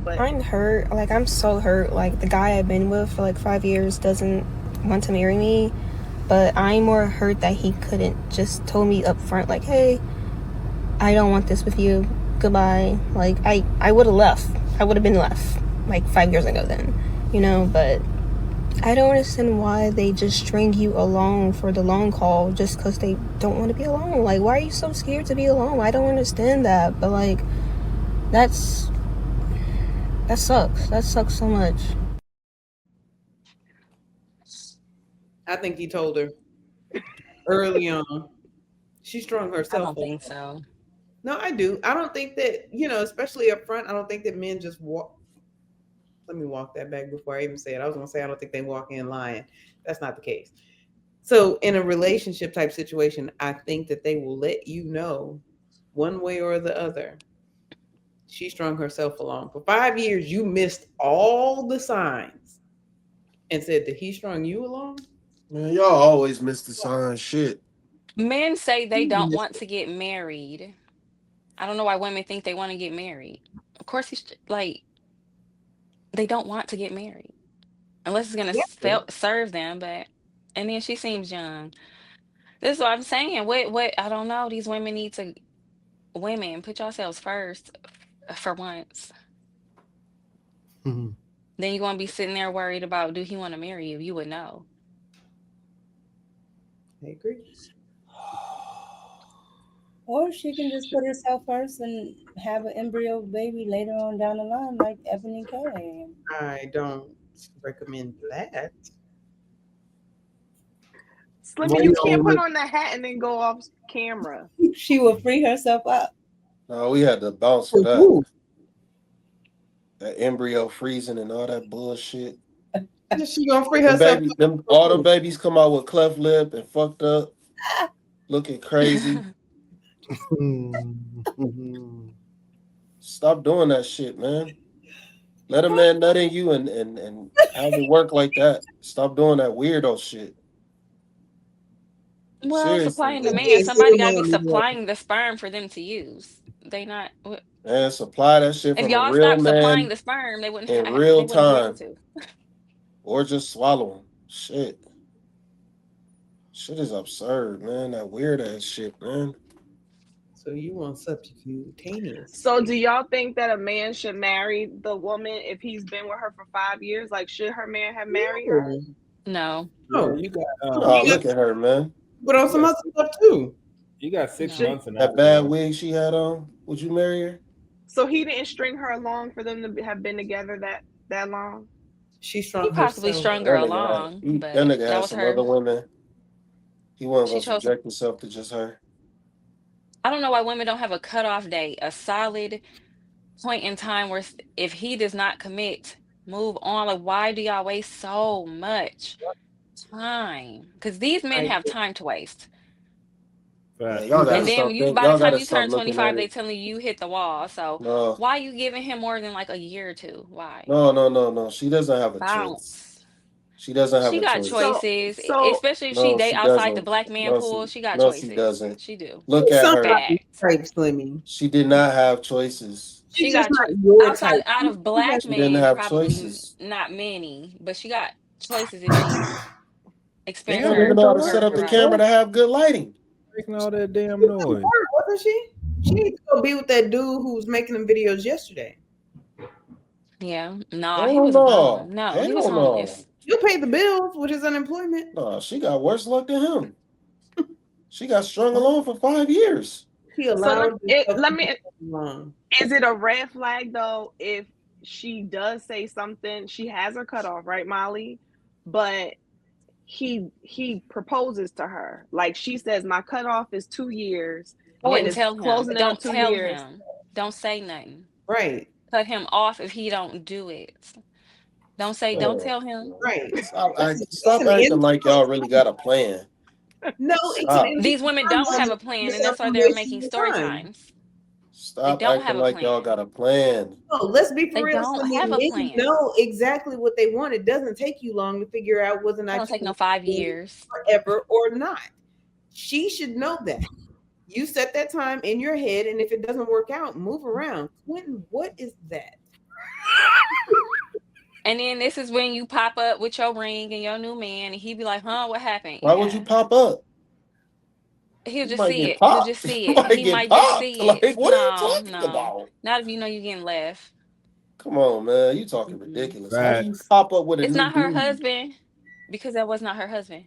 But I'm hurt. Like, I'm so hurt. Like, the guy I've been with for like 5 years doesn't want to marry me. But I'm more hurt that he couldn't just told me up front, like, hey, I don't want this with you. Goodbye. Like, I would have left. I would have been left like 5 years ago then, but I don't understand why they just string you along for the long haul just because they don't want to be alone. Like, why are you so scared to be alone? I don't understand that. But, like, that's that sucks. That sucks so much. I think he told her early on. She strung I herself don't along. think so. No, I do. I don't think that, especially up front, I don't think that men just walk. Let me walk that back before I even say it. I was going to say, I don't think they walk in lying. That's not the case. So, in a relationship type situation, I think that they will let you know one way or the other. She strung herself along. For 5 years, you missed all the signs and said that he strung you along. Man, y'all always miss the sign shit. Men say they You don't missed want it. to get married. I don't know why women think they want to get married. Of course, he's like they don't want to get married unless it's gonna Yeah. serve them. But and then she seems young. This is what I'm saying. What I don't know. These women need to women put yourselves first for once. Then you're gonna be sitting there worried about do he want to marry you? You would know. I agree. Or she can just put herself first and have an embryo baby later on down the line, like Ebony K. I don't recommend that. Slimmy, Well, you you can't put know, on that hat and then go off camera. She will free herself up. no, we had to bounce for For that. who? That embryo freezing and all that bullshit. She gonna free Them herself babies, up them for all the who? babies come out with cleft lip and fucked up, looking crazy. Stop doing that shit, man. Let a man nut in you and have it work like that. Stop doing that weirdo shit. Well, supply Seriously, and It man. demand. did Somebody sit got to be on me. supplying the sperm for them to use. They not. Man, supply that shit If from a y'all real stop supplying man the sperm, they wouldn't. in real They wouldn't be able time, to. or just swallow them. Shit, shit is absurd, man. That weird ass shit, man. So you want subcutaneous? So, do y'all think that a man should marry the woman if he's been with her for 5 years? Like, should her man have married her? No, No, Yeah, no. you got Oh, She got, look at her, man. but on you some got other stuff too. you got six no. Should months in that That bad world. wig she had on. Would you marry her? so he didn't string her along for them to have been together that long? She He strung possibly herself. strung her That nigga had along, that but nigga that had was some her. other women. He wasn't She gonna chose. subject himself to just her. I don't know why women don't have a cutoff date, a solid point in time where if he does not commit, move on. Like, why do y'all waste so much time? Because these men I have time to waste. Yeah, Facts. y'all agree. gotta And then stop. you, by the Y'all time gotta you stop turn looking at 25, they it. telling you hit the wall. So No, why you giving him more than like a year or two? Why? no. She doesn't have a choice. Bounce. She doesn't have She a got choice. choices, So especially if she No, date she outside the doesn't. black man No, pool. She got she choices. doesn't. She do. Look at her. Somebody's Fact. type, Slimmy. She did not have choices. She's She just got not your outside type. out of black She didn't men, have probably choices. not many, but she got choices if she She expands don't Damn, even her know how to Nicola, set up the camera horizon. to have good lighting. making all that damn She was at noise. work, wasn't she? She needs to go be with that dude who was making them videos yesterday. Yeah. No, he Hell was a no. bum. No, he was Hell no. homeless. He'll pay the bills with his unemployment. No, she got worse luck than him. She got strung along for 5 years. He so allowed himself let to be me alone. is it a red flag though if she does say something, she has her cut off, right, Molly? But he proposes to her. Like she says, my cutoff is 2 years I and wouldn't it's tell him. closing in on Don't two tell years. him. Don't say nothing. Right, Cut him off if he don't do it. Don't Oh, tell him. right. It's stop an acting like internal y'all really got a plan. no, it's an Stop. These internal women don't have turmoil a that plan, and that's yourself why and they're wasting making your story time. times. They Stop don't acting have a like y'all got plan. a plan. No, let's be for They real. don't Slimmy, have a men plan. know exactly what they want. It doesn't take you long to figure out whether or It not don't you take no want 5 years. forever or not. She should know that. You set that time in your head, and if it doesn't work out, move around. Quentin, what is that? And then this is when you pop up with your ring and your new man, and he be like, "Huh, what happened?" Why would you Yeah, pop up? he'll You just might see get it. He'll just popped. see You it. might He get might just popped. see it. Like, what are you No, talking no, about? not if you know you're getting left. Come on, man. You talking Mm-mm. ridiculous. How do you Facts. pop up with a It's new not her dude? husband because that was not her husband.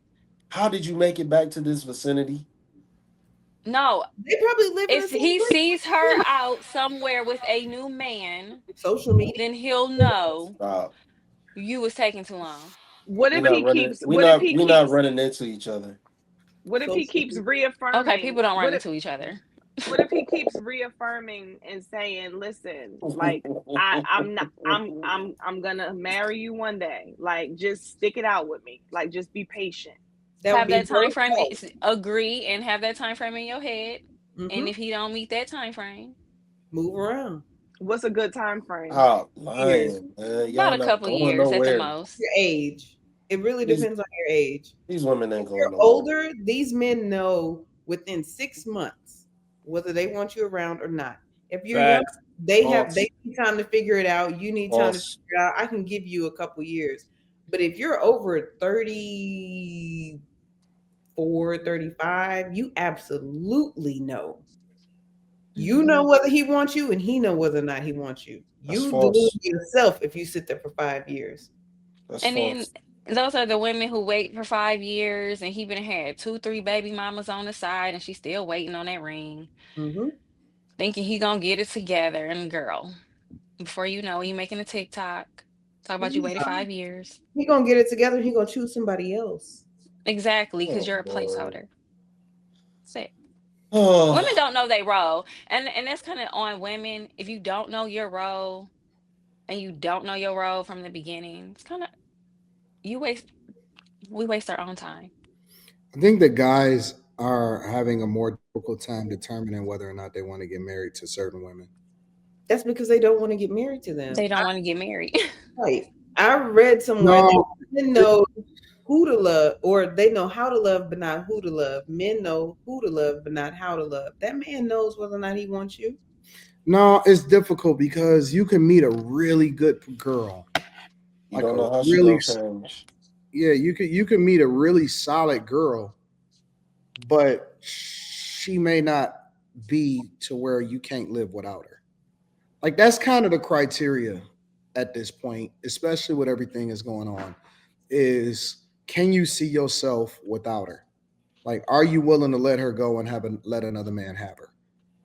How did you make it back to this vicinity? No, They probably live in the if same he place. sees her out somewhere with a new man, Social media. then he'll know Stop. you was taking too long. What We if not he running. keeps? What if he We not keeps? running into each other. What if he Social keeps media. Okay, reaffirming? people don't run into each other. What if he keeps reaffirming and saying, "Listen, like I'm not, I'm gonna marry you one day. Like just stick it out with me. Like just be patient." That would Have be that time her frame, fault. agree and have that time frame in your head. And Hmm. if he don't meet that time frame, Move around. What's a good time frame? Stop Years. lying, man. about Y'all a not couple going years at the nowhere. most. Your age. It really These depends on your age. these women ain't You're going nowhere. older, these men know within 6 months whether they want you around or not. If you're young, Facts. they False. need time to figure it out. You need time to False. figure it out. I can give you a couple years. But if you're over 34, 35, you absolutely know. You Mhm. know whether he wants you and he know whether or not he wants you. That's You delude false. yourself if you sit there for 5 years. That's And then false. those are the women who wait for 5 years and he been had two, three baby mamas on the side and she's still waiting on that ring, Hmm. thinking he gonna get it together. And girl, before you know, you making a TikTok. Talk about you waited 5 years. He gonna get it together. He gonna choose somebody else. Exactly, because Oh you're a Lord. placeholder. That's it. Women Oh, don't know their role. And that's kind of on women. If you don't know your role and you don't know your role from the beginning, it's kind of you waste we waste our own time. I think that guys are having a more difficult time determining whether or not they want to get married to certain women. That's because they don't want to get married to them. They don't want to get married. Right. I read somewhere that No, women know who to love, or they know how to love, but not who to love. Men know who to love, but not how to love. That man knows whether or not he wants you. no, it's difficult because you can meet a really good girl, you like don't a know how she really, gonna change. yeah, you can meet a really solid girl, but she may not be to where you can't live without her. Like that's kind of the criteria at this point, especially with everything that's going on, is can you see yourself without her? Like, are you willing to let her go and let another man have her?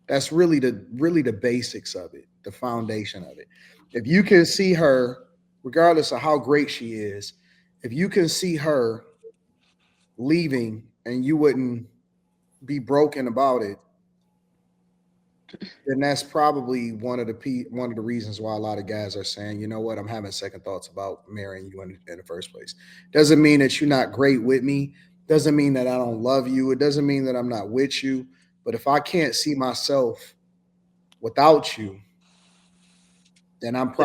That's really the basics of it, the foundation of it. If you can see her, regardless of how great she is, if you can see her leaving and you wouldn't be broken about it, then that's probably one of the reasons why a lot of guys are saying, you know what, I'm having second thoughts about marrying you in the first place. Doesn't mean that you're not great with me. Doesn't mean that I don't love you. It doesn't mean that I'm not with you. But if I can't see myself without you, then Then that's not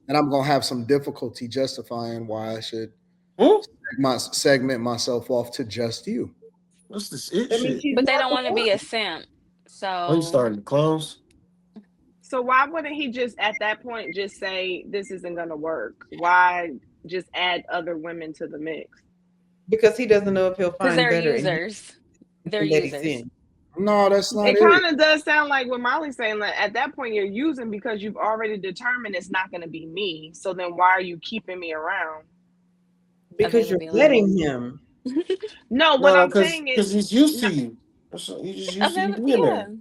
I'm gonna have some difficulty justifying why I should Hmm? segment myself off to just you. What's this it that means shit? she's But they not don't the want to be a one. simp. Are you So starting to close? So why wouldn't he just at that point just say this isn't gonna work? Why just add other women to the mix? Because he doesn't know if he'll because find they're better in you users. They're than that he's users. in. No, that's not It it. kind of does sound like what Molly's saying. Like at that point, you're using because you've already determined it's not going to be me. So then, why are you keeping me around? Because you're Availability. letting him. No, what No, I'm saying is, because he's used to no, you. He just used to you being Yeah. there.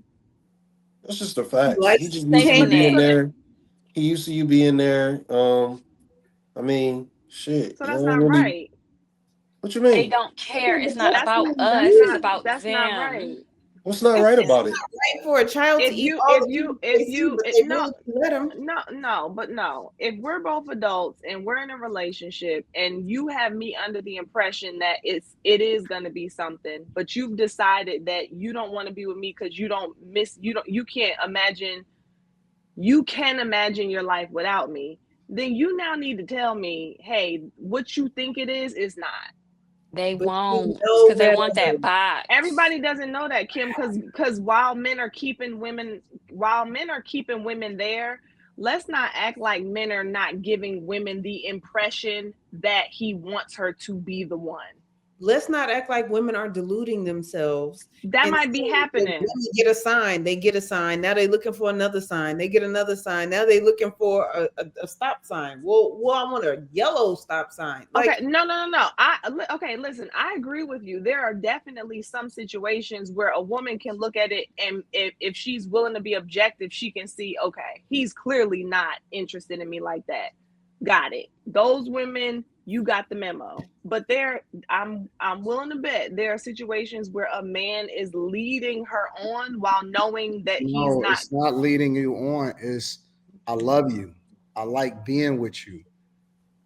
That's just the He facts. He likes just used to Safety you can so being net. then, there. He used to you being there. I mean, shit. so You that's don't not really. right. What you They mean? don't care. but It's not that's That's about on that's us. It's you. not about that's not right. them. What's not It's right it's about it? not right for a child to If eat you all if the you food if they see, you but it, they no really can let him. no, if we're both adults and we're in a relationship and you have me under the impression that it is going to be something, but you've decided that you don't want to be with me because you can't imagine, you can imagine your life without me, then you now need to tell me, hey, what you think it is not. They But you won't know because they better. want that box. Everybody doesn't know that, Kim, because while men are keeping women there, let's not act like men are not giving women the impression that he wants her to be the one. Let's not act like women are deluding themselves That and might be saying when happening. women get a sign, they get a sign. Now they're looking for another sign. They get another sign. Now they're looking for a stop sign. Well, I want a yellow stop sign. Okay, Like, no. Okay, listen. I agree with you. There are definitely some situations where a woman can look at it, and if she's willing to be objective, she can see, okay, he's clearly not interested in me like that. Got it. Those women, you got the memo. But I'm willing to bet there are situations where a man is leading her on while knowing that he's No, not. it's not leading you on. It's I love you. I like being with you.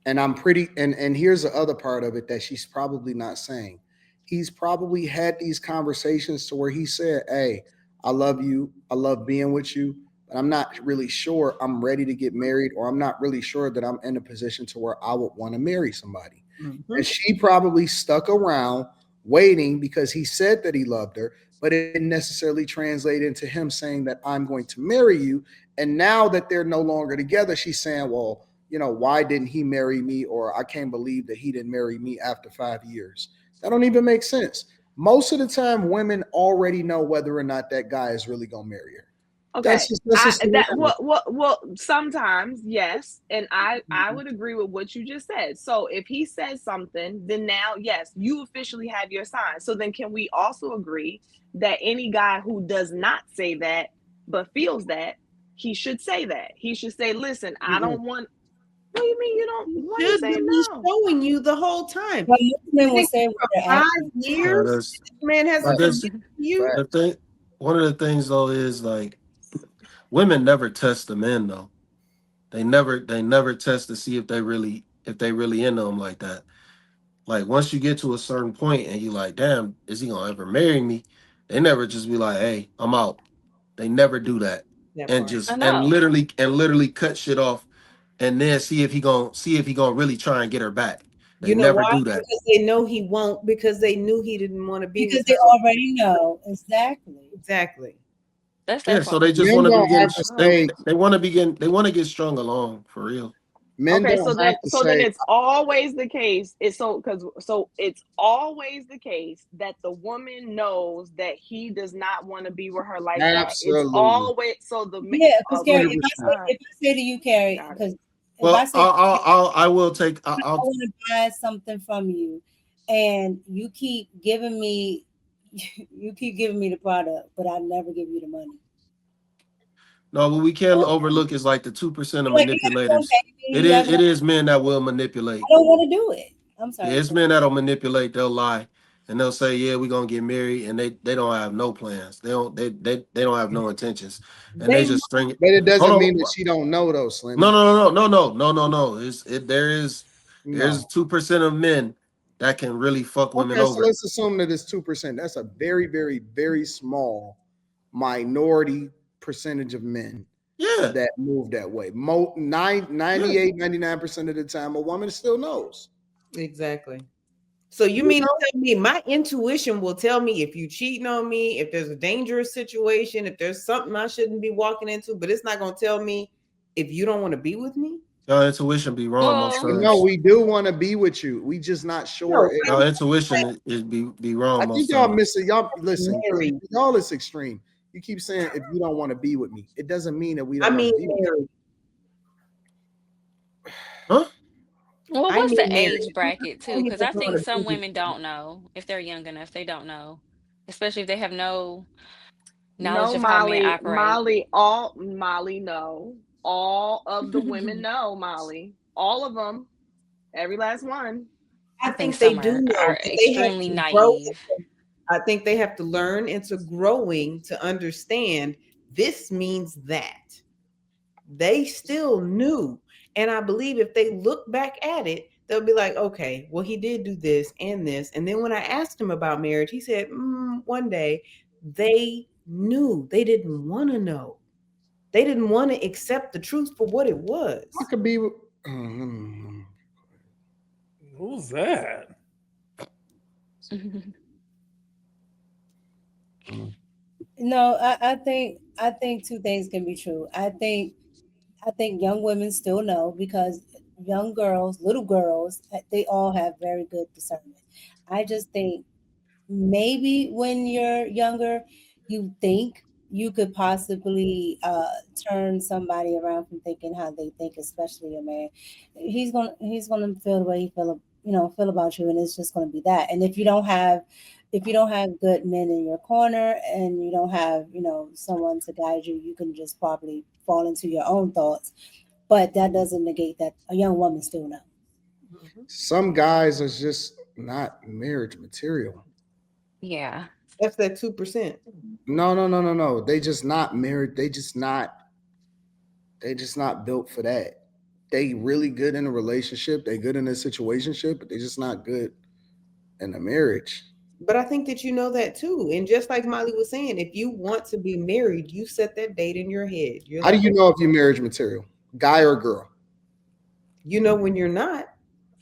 And I'm pretty and here's the other part of it that she's probably not saying. He's probably had these conversations to where he said, "Hey, I love you. I love being with you, but I'm not really sure I'm ready to get married, or I'm not really sure that I'm in a position to where I would want to marry somebody." And mhm. she probably stuck around waiting because he said that he loved her, but it didn't necessarily translate into him saying that I'm going to marry you. And now that they're no longer together, she's saying, well, why didn't he marry me? Or I can't believe that he didn't marry me after 5 years. That don't even make sense. Most of the time, women already know whether or not that guy is really gonna marry her. Okay. That's I just the that reality. well sometimes yes, and I would agree with what you just said. So if he says something, then now yes, you officially have your sign. So then can we also agree that any guy who does not say that but feels that, he should say that. He should say, "Listen, I Mm-mm. don't want." What do you mean you don't? He Why are you should, but saying he's no? showing you the whole time. But most You men will think say what for they're 5 years There's, this man but hasn't Facts, committed this, to you? the facts. thing, one of the things though is like women never test the men though. They never test to see if they really into them like that. Like once you get to a certain point and you like, damn, is he gonna ever marry me? They never just be like, hey, I'm out. They never do that. That And part. I just and know. literally cut shit off and then see if he gonna really try and get her back. They You know never why? do that. Because they know he won't, because they knew he didn't want to be because with they her. already know exactly. Exactly. That's that Yeah, so part. they just Men want to be don't getting have to they say they want to be getting they want to get strung along for real. men Okay, don't so have then to so then say it's always the case. It's so because so it's always the case that the woman knows that he does not want to be with her like that. It's absolutely always so Yeah, because okay, Carrie, 100%. all right, if I say to you, Carrie, got it. because if I Well, say I will take I I'll want to buy something from you, and you keep giving me, you keep giving me the product, but I never give you the money. no, what we can't overlook is like the 2% of You're like, you gotta come manipulators. pay me. It You is have it no. is men that will I manipulate. don't want to do it. I'm Yeah, sorry. it's men that'll manipulate. They'll lie, and they'll say, "Yeah, we're gonna get married," and they don't have no plans. They don't have no intentions, and they They just string it. But it Hold doesn't mean that on, she don't know though, no, Slimmy. no, no, no, no, no, no, no. There's No. 2% of men that can really fuck women Okay, so over. let's assume that it's 2%. That's a very, very, very small minority percentage of men Yeah, that move that way. yeah. 99% of the time, a woman still knows. exactly. So you You mean to know, tell me my intuition will tell me if you cheating on me, if there's a dangerous situation, if there's something I shouldn't be walking into, but it's not gonna tell me if you don't want to be with me? Your intuition be wrong most Well, no, times. we do want to be with you. We just not No, sure if Your intuition is be wrong I think most y'all times. miss it. Y'all listen, married. y'all is extreme. You keep saying if you don't want to be with me, it doesn't mean that we I don't want to mean be with married. Huh? well, I what's the mean married. age bracket too? Tell me Because if I it's think going some to women don't know if they're young enough. They don't know, especially if they have no knowledge No, of how men Molly, operate. Molly, no. All of the women know, Molly. All of them, every last one. I I think think they some do are know, but they have extremely to grow. naive. I think they have to learn into growing to understand this means that. They still knew. And I believe if they look back at it, they'll be like, okay, well, he did do this and this. And then when I asked him about marriage, he said, one day they knew. They didn't want to know. They didn't want to accept the truth for what it I was. could be Who's that? No, I think two things can be true. I think I think young women still know because young girls, little girls, they all have very good discernment. I just think maybe when you're younger, you think you could possibly turn somebody around from thinking how they think, especially a man. He's gonna feel the way he feel about you, and it's just gonna be that. And if you don't have good men in your corner and you don't have someone to guide you, you can just probably fall into your own thoughts. But that doesn't negate that a young woman still knows. Mhm. Some guys are just not marriage material. Yeah. That's that 2%. No, no, no, no, no. They just not married. They just not built for that. They really good in a relationship. They good in a situationship, but they just not good in a marriage. But I think that you know that too. And just like Molly was saying, if you want to be married, you set that date in your head. You're How do like, you oh, know if you're marriage material? Guy or girl? you know when you're not.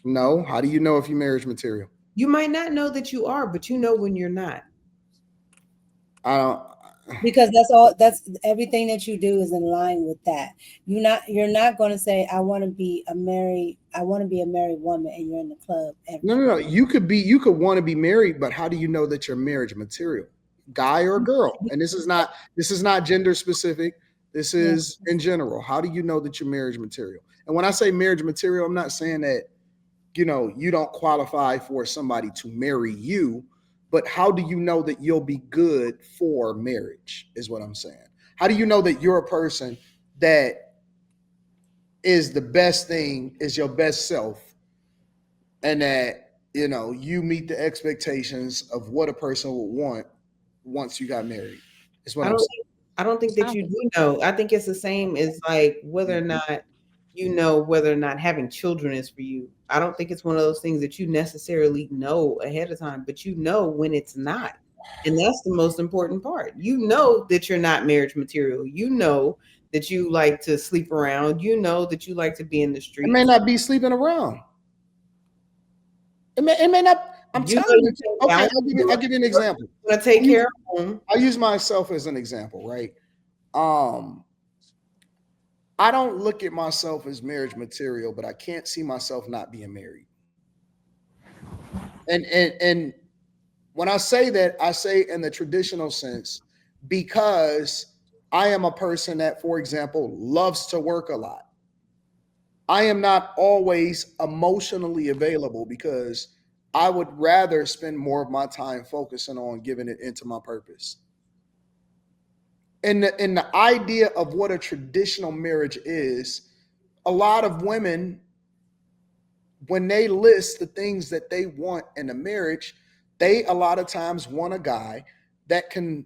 No. How do you know if you're marriage material? You might not know that you are, but you know when you're not. I don't. Because that's everything that you do is in line with that. You're not going to say I want to be a married woman and you're in the club every No, no, no. night. You could want to be married, but how do you know that you're marriage material? Guy or girl? And this is not gender specific. This Yeah. is in general. How do you know that you're marriage material? And when I say marriage material, I'm not saying that you don't qualify for somebody to marry you, but how do you know that you'll be good for marriage is what I'm saying. How do you know that you're a person that is the best thing, is your best self, and that you meet the expectations of what a person would want once you got married is what I I'm don't saying. I don't think I that don't you think do know. I think it's the same as like whether or not you know whether or not having children is for you. I don't think it's one of those things that you necessarily know ahead of time, but you know when it's not. And that's the most important part. You know that you're not marriage material. You know that you like to sleep around. You know that you like to be in the It may streets. not be sleeping around. It may not. I'm You know telling you. you can't Okay, balance. I'll give you an example. You want to take I use, care of them. I use myself as an example, right? Um, I don't look at myself as marriage material, but I can't see myself not being married. And when I say that, I say in the traditional sense because I am a person that, for example, loves to work a lot. I am not always emotionally available because I would rather spend more of my time focusing on giving it into my purpose. And the idea of what a traditional marriage is, a lot of women, when they list the things that they want in a marriage, they a lot of times want a guy that can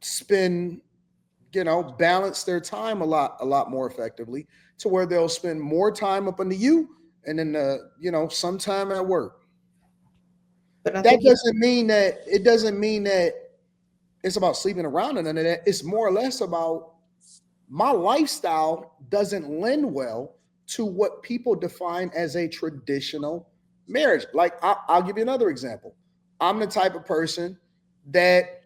spend, balance their time a lot more effectively to where they'll spend more time up under you and then some time at work. But I That think you doesn't mean that it's about sleeping around and none of that. It's more or less about my lifestyle doesn't lend well to what people define as a traditional marriage. Like I'll give you another example. I'm the type of person that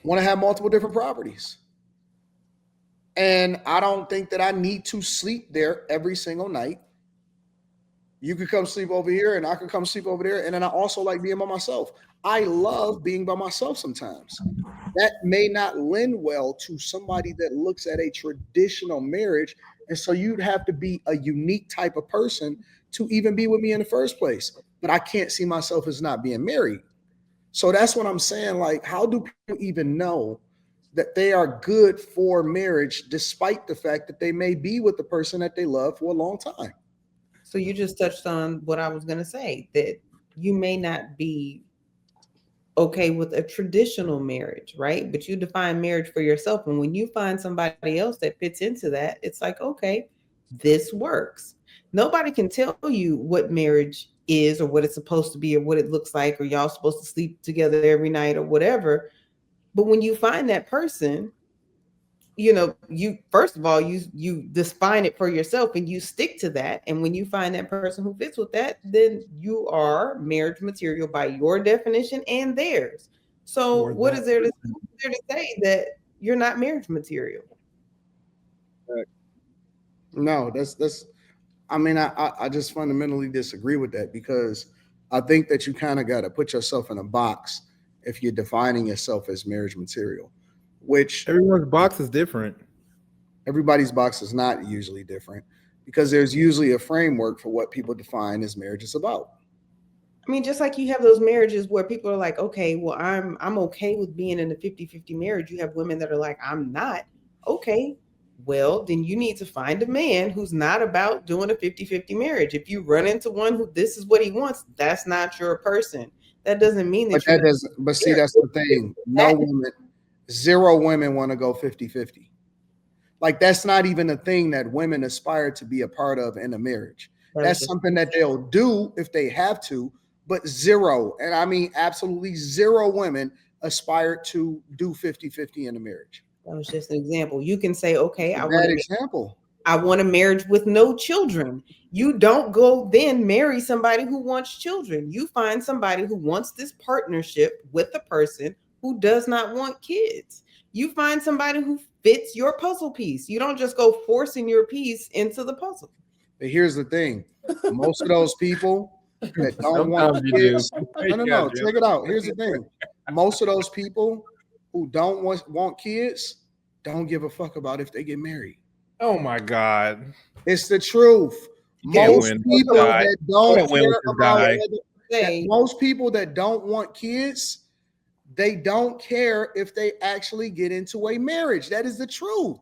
want to have multiple different properties. And I don't think that I need to sleep there every single night. You could come sleep over here and I could come sleep over there. And then I also like being by myself. I love being by myself sometimes. That may not lend well to somebody that looks at a traditional marriage. And so you'd have to be a unique type of person to even be with me in the first place. But I can't see myself as not being married. So that's what I'm saying. Like, how do people even know that they are good for marriage despite the fact that they may be with the person that they love for a long time? so you just touched on what I was going to say, that you may not be okay with a traditional marriage, right? But you define marriage for yourself. And when you find somebody else that fits into that, it's like, okay, this works. Nobody can tell you what marriage is or what it's supposed to be or what it looks like, or y'all supposed to sleep together every night or whatever. But when you find that person, you first of all you define it for yourself and you stick to that. And when you find that person who fits with that, then you are marriage material by your definition and theirs. So or what that is there to say that you're not marriage material? No, that's. I mean, I just fundamentally disagree with that because I think that you kind of got to put yourself in a box if you're defining yourself as marriage material, which Everyone's box is different. everybody's box is not usually different because there's usually a framework for what people define as marriage is about. I mean, just like you have those marriages where people are like, okay, well, I'm okay with being in a 50-50 marriage. You have women that are like, I'm not. Okay. Well, then you need to find a man who's not about doing a 50-50 marriage. If you run into one who this is what he wants, that's not your person. That doesn't mean But that you're that not does, but see, married. that's the thing. No That woman, zero women want to go 50-50. Like that's not even a thing that women aspire to be a part of in a marriage. that was That's just something that they'll do if they have to, but zero, and I mean absolutely zero women aspire to do 50-50 in a marriage. that was just an example. You can say, okay, It's a I want bad to example. I want a marriage with no children. You don't go then marry somebody who wants children. You find somebody who wants this partnership with a person who does not want kids. You find somebody who fits your puzzle piece. You don't just go forcing your piece into the puzzle. But here's the thing: most of those people that don't want Sometimes you do. kids, Yeah, no, Jim. check it out. Here's the thing: most of those people who don't want kids don't give a fuck about if they get married. Oh my God. It's the truth. You can't Most win with this people guy. that I don't don't win with care this about guy. that, Say, most people that don't want kids, they don't care if they actually get into a marriage. That is the truth.